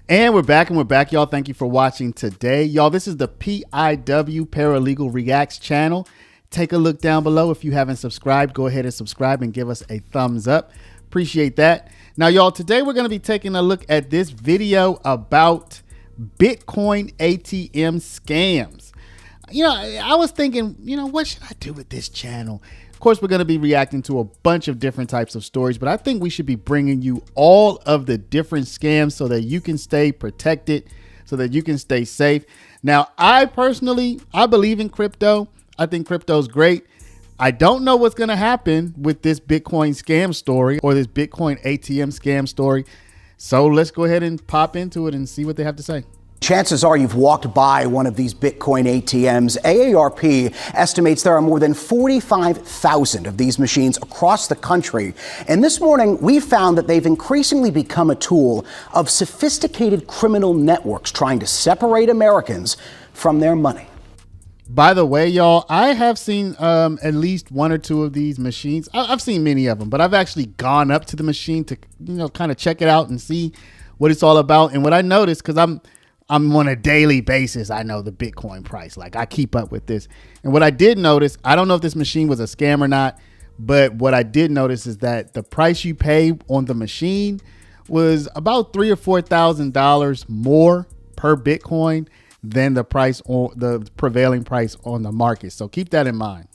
And we're back, y'all. Thank you for watching today. Y'all, this is the PIW Paralegal Reacts channel. Take a look down below. If you haven't subscribed, go ahead and subscribe and give us a thumbs up. Appreciate that. Now, y'all, today we're going to be taking a look at this video about Bitcoin ATM scams. You know, I was thinking, what should I do with this channel? Of course, we're going to be reacting to a bunch of different types of stories, but I think we should be bringing you all of the different scams so that you can stay protected, so that you can stay safe. Now, I believe in crypto. I think crypto is great. I don't know what's going to happen with this Bitcoin scam story or this Bitcoin ATM scam story. So let's go ahead and pop into it and see what they have to say. Chances are you've walked by one of these Bitcoin ATMs. AARP estimates there are more than 45,000 of these machines across the country. And this morning, we found that they've increasingly become a tool of sophisticated criminal networks trying to separate Americans from their money. By the way, y'all, I have seen at least one or two of these machines. I've seen many of them, but I've actually gone up to the machine to, kind of check it out and see what it's all about. And what I noticed, because I'm on a daily basis, I know the Bitcoin price. Like, I keep up with this. And what I did notice, I don't know if this machine was a scam or not, but what I did notice is that the price you pay on the machine was about $3,000 or $4,000 more per Bitcoin than the price on the prevailing price on the market. So keep that in mind.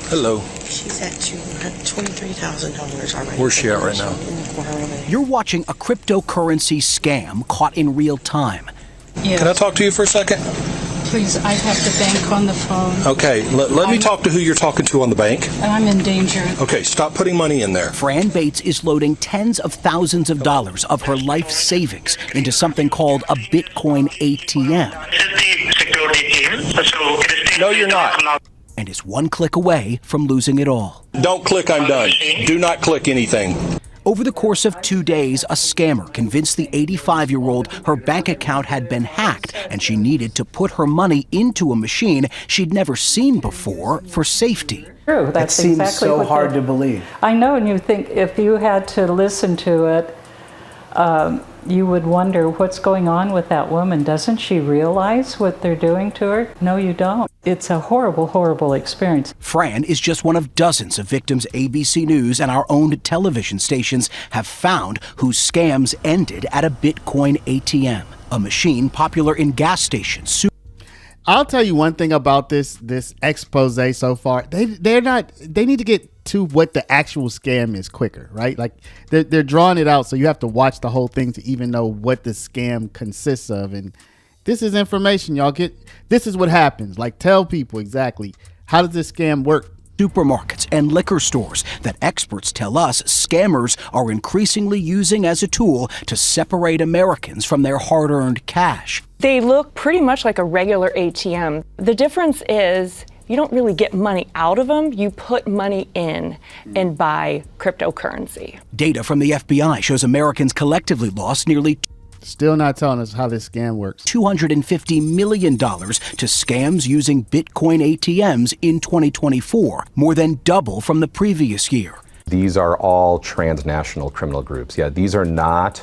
Hello. She's at $23,000 already. Where's she at right now? In the corner over there. You're watching a cryptocurrency scam caught in real time. Yes. Can I talk to you for a second? Please, I have the bank on the phone. Okay, let me talk to who you're talking to on the bank. And I'm in danger. Okay, stop putting money in there. Fran Bates is loading tens of thousands of dollars of her life savings into something called a Bitcoin ATM. No, you're not. And is one click away from losing it all. Don't click, I'm done. Do not click anything. Over the course of 2 days, a scammer convinced the 85-year-old her bank account had been hacked and she needed to put her money into a machine she'd never seen before for safety. True. That's it seems exactly so what hard to believe. I know, and you think if you had to listen to it, you would wonder what's going on with that woman. Doesn't she realize what they're doing to her? No, you don't. It's a horrible, horrible experience. Fran is just one of dozens of victims ABC News and our own television stations have found whose scams ended at a Bitcoin ATM, a machine popular in gas stations. I'll tell you one thing about this expose so far. They need to get to what the actual scam is quicker, right? Like they're drawing it out, so you have to watch the whole thing to even know what the scam consists of. And this is information y'all get. This is what happens. Like, tell people exactly how does this scam work. Supermarkets and liquor stores that experts tell us scammers are increasingly using as a tool to separate Americans from their hard-earned cash. They look pretty much like a regular ATM. The difference is you don't really get money out of them. You put money in and buy cryptocurrency. Data from the FBI shows Americans collectively lost nearly Still not telling us how this scam works. $250 million to scams using Bitcoin ATMs in 2024, more than double from the previous year. These are all transnational criminal groups. Yeah, these are not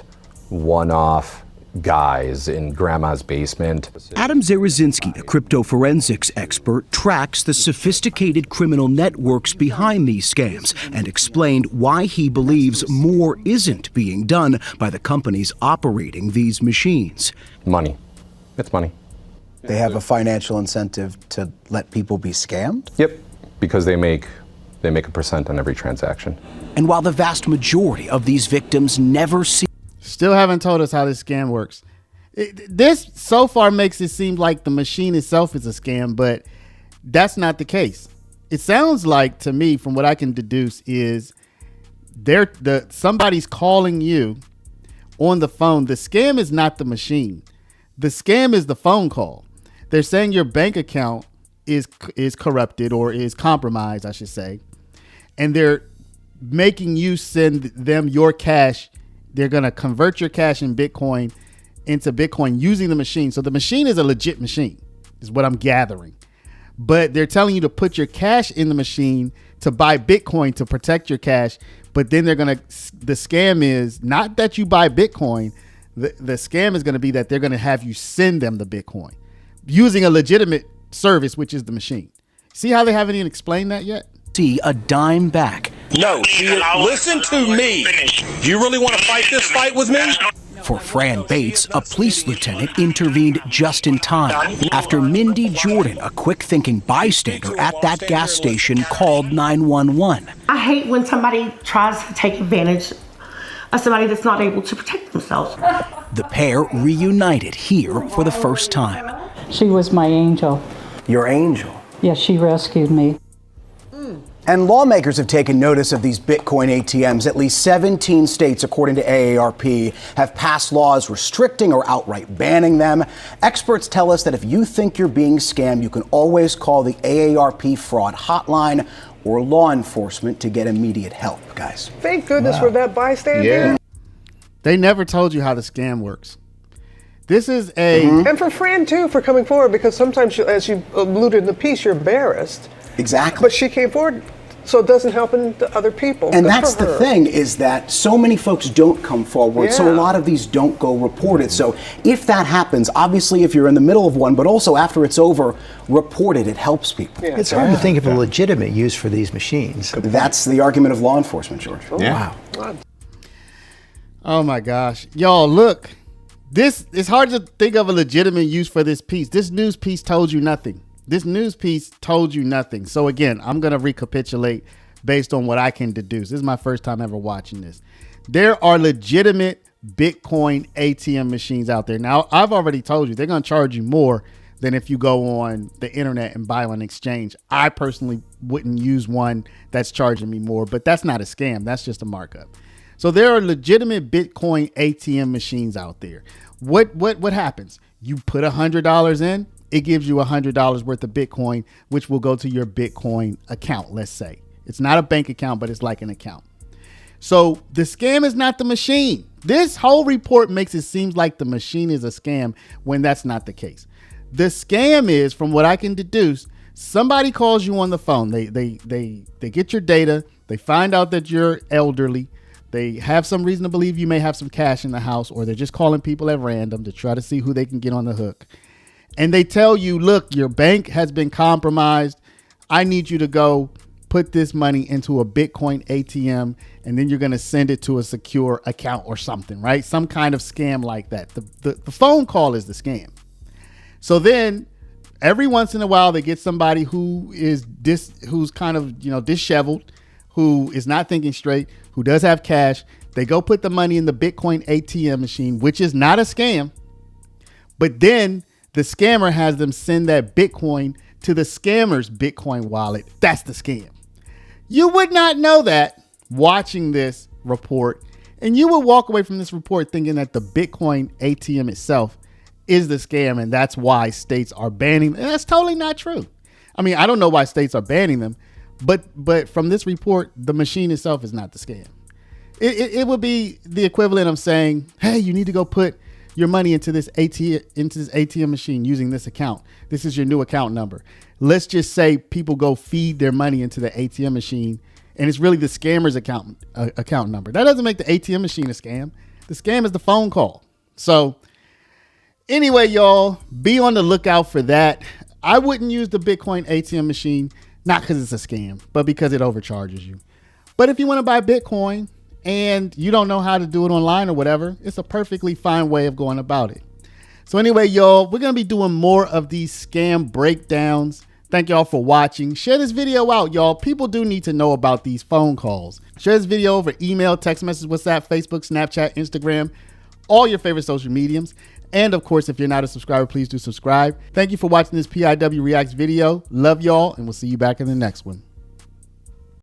one-off guys in grandma's basement. Adam Zarazinski, a crypto forensics expert, tracks the sophisticated criminal networks behind these scams and explained why he believes more isn't being done by the companies operating these machines. Money. It's money. They have a financial incentive to let people be scammed? Yep, because they make a percent on every transaction. And while the vast majority of these victims never see Still haven't told us how this scam works. This so far makes it seem like the machine itself is a scam, but that's not the case. It sounds like, to me, from what I can deduce, is somebody's calling you on the phone. The scam is not the machine. The scam is the phone call. They're saying your bank account is corrupted or is compromised, I should say, and they're making you send them your cash. They're going to convert your cash in Bitcoin into Bitcoin using the machine. So the machine is a legit machine, is what I'm gathering. But they're telling you to put your cash in the machine to buy Bitcoin to protect your cash. But then the scam is not that you buy Bitcoin. The scam is going to be that they're going to have you send them the Bitcoin using a legitimate service, which is the machine. See how they haven't even explained that yet? See a dime back. No, listen to me. Do you really want to fight this fight with me? For Fran Bates, a police lieutenant intervened just in time after Mindy Jordan, a quick-thinking bystander at that gas station, called 911. I hate when somebody tries to take advantage of somebody that's not able to protect themselves. The pair reunited here for the first time. She was my angel. Your angel. Yes, she rescued me. And lawmakers have taken notice of these Bitcoin ATMs. At least 17 states, according to AARP, have passed laws restricting or outright banning them. Experts tell us that if you think you're being scammed, you can always call the AARP fraud hotline or law enforcement to get immediate help, guys. Thank goodness for that bystander. Yeah. They never told you how the scam works. This is a... And for Fran, too, for coming forward, because sometimes, as you alluded in the piece, you're embarrassed. Exactly. But she came forward, so it doesn't happen to other people. And that's the thing, is that so many folks don't come forward, so a lot of these don't go reported. So if that happens, obviously if you're in the middle of one, but also after it's over, report it. It helps people. Yeah. It's hard to think of a legitimate use for these machines. That's the argument of law enforcement, George. Yeah. Wow. Oh my gosh. Y'all, look. It's hard to think of a legitimate use for this piece. This news piece told you nothing. This news piece told you nothing. So again, I'm going to recapitulate based on what I can deduce. This is my first time ever watching this. There are legitimate Bitcoin ATM machines out there. Now, I've already told you, they're going to charge you more than if you go on the internet and buy on an exchange. I personally wouldn't use one that's charging me more, but that's not a scam. That's just a markup. So there are legitimate Bitcoin ATM machines out there. What happens? You put $100 in, it gives you $100 worth of Bitcoin, which will go to your Bitcoin account, let's say. It's not a bank account, but it's like an account. So the scam is not the machine. This whole report makes it seem like the machine is a scam when that's not the case. The scam is, from what I can deduce, somebody calls you on the phone. They get your data. They find out that you're elderly. They have some reason to believe you may have some cash in the house, or they're just calling people at random to try to see who they can get on the hook. And they tell you, look, your bank has been compromised. I need you to go put this money into a Bitcoin ATM, and then you're going to send it to a secure account or something, right? Some kind of scam like that. The phone call is the scam. So then every once in a while they get somebody who's kind of, disheveled, who is not thinking straight, who does have cash. They go put the money in the Bitcoin ATM machine, which is not a scam. But then the scammer has them send that Bitcoin to the scammer's Bitcoin wallet. That's the scam. You would not know that watching this report, and you would walk away from this report thinking that the Bitcoin ATM itself is the scam, and that's why states are banning them. And that's totally not true. I mean, I don't know why states are banning them, but from this report, the machine itself is not the scam. It would be the equivalent of saying, hey, you need to go put your money into this ATM machine using this account. This is your new account number. Let's just say people go feed their money into the ATM machine, and it's really the scammer's account number. That doesn't make the ATM machine a scam. The scam is the phone call. So anyway, y'all, be on the lookout for that. I wouldn't use the Bitcoin ATM machine, not because it's a scam, but because it overcharges you. But if you want to buy Bitcoin and you don't know how to do it online or whatever, it's a perfectly fine way of going about it. So anyway, y'all, we're going to be doing more of these scam breakdowns. Thank y'all for watching. Share this video out, y'all. People do need to know about these phone calls. Share this video over email, text message, WhatsApp, Facebook, Snapchat, Instagram, all your favorite social mediums. And of course, if you're not a subscriber, please do subscribe. Thank you for watching this PIW Reacts video. Love y'all, and we'll see you back in the next one.